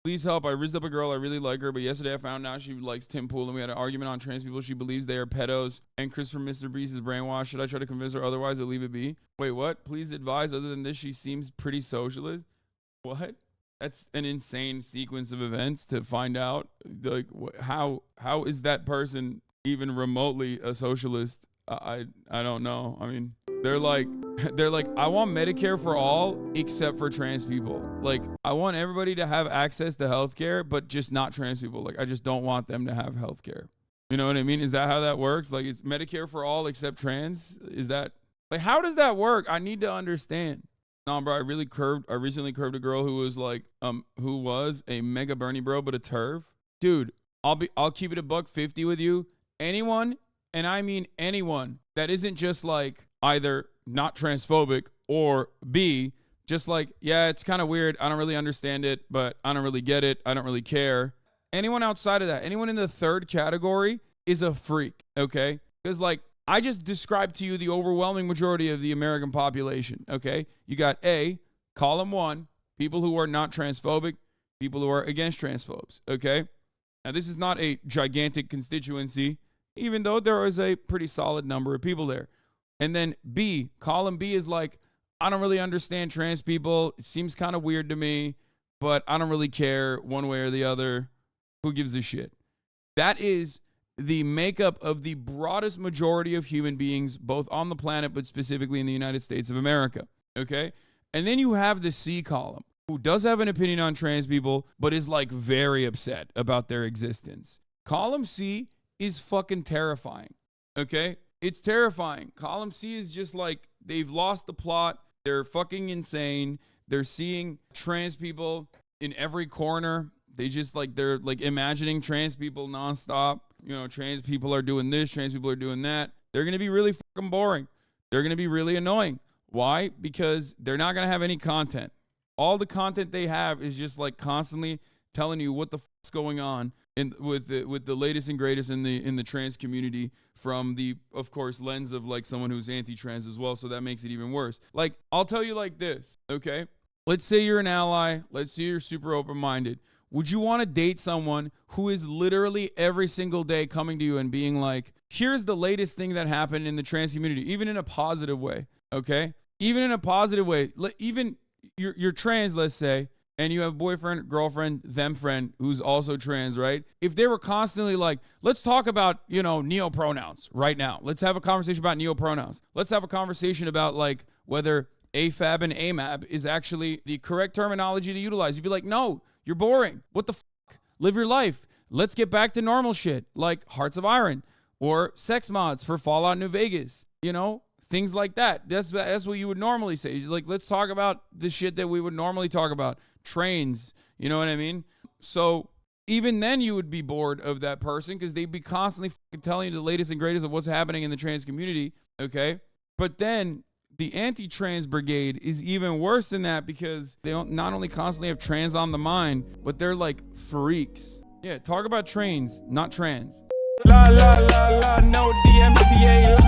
Please help. I rizzed up a girl. I really like her, but yesterday I found out she likes Tim Pool, and we had an argument on trans people. She believes they are pedos, and Christopher Mr. Beast is brainwashed. Should I try to convince her otherwise or leave it be? Wait, what? Please advise. Other than this, she seems pretty socialist. What? That's an insane sequence of events to find out. Like, how is that person even remotely a socialist? I don't know. I mean, they're like, I want Medicare for all except for trans people. Like, I want everybody to have access to healthcare, but just not trans people. Like, I just don't want them to have healthcare. You know what I mean? Is that how that works? Like, it's Medicare for all except trans? Is that, like, how does that work? I need to understand. No, bro, I recently curved a girl who was like, who was a mega Bernie bro, but a turf. Dude, I'll keep it a $150 with you. Anyone, and I mean anyone, that isn't just like either not transphobic or B, just like, yeah, it's kind of weird. I don't really understand it, but I don't really get it. I don't really care. Anyone outside of that, anyone in the third category is a freak, okay? Because like, I just described to you the overwhelming majority of the American population, okay? You got A, column 1, people who are not transphobic, people who are against transphobes, okay? Now, this is not a gigantic constituency, even though there is a pretty solid number of people there. And then B, column B is like, I don't really understand trans people. It seems kind of weird to me, but I don't really care one way or the other. Who gives a shit? That is the makeup of the broadest majority of human beings, both on the planet, but specifically in the United States of America, okay? And then you have the C column, who does have an opinion on trans people, but is like very upset about their existence. Column C is fucking terrifying, okay? It's terrifying. Column C is just like, they've lost the plot. They're fucking insane. They're seeing trans people in every corner. They're like imagining trans people nonstop. You know, trans people are doing this, trans people are doing that. They're going to be really fucking boring. They're going to be really annoying. Why? Because they're not going to have any content. All the content they have is just like constantly telling you what the fuck's going on with the latest and greatest in the trans community from the, of course, lens of like someone who's anti-trans as well. So that makes it even worse. Like, I'll tell you like this, okay? Let's say you're an ally. Let's say you're super open-minded. Would you want to date someone who is literally every single day coming to you and being like, here's the latest thing that happened in the trans community, even in a positive way, okay? Even in a positive way. Even you're trans, let's say, and you have boyfriend, girlfriend, them friend who's also trans, right? If they were constantly like, let's talk about, you know, neopronouns right now. Let's have a conversation about neopronouns. Let's have a conversation about like whether AFAB and AMAB is actually the correct terminology to utilize. You'd be like, no, you're boring. What the fuck? Live your life. Let's get back to normal shit like Hearts of Iron or sex mods for Fallout New Vegas. You know, things like that. That's what you would normally say. Like, let's talk about the shit that we would normally talk about. Trains. You know what I mean? So even then you would be bored of that person because they'd be constantly fucking telling you the latest and greatest of what's happening in the trans community. Okay. But then the anti-trans brigade is even worse than that because they don't not only constantly have trans on the mind, but they're like freaks. Yeah, talk about trains, not trans. La la la la, no DMCA.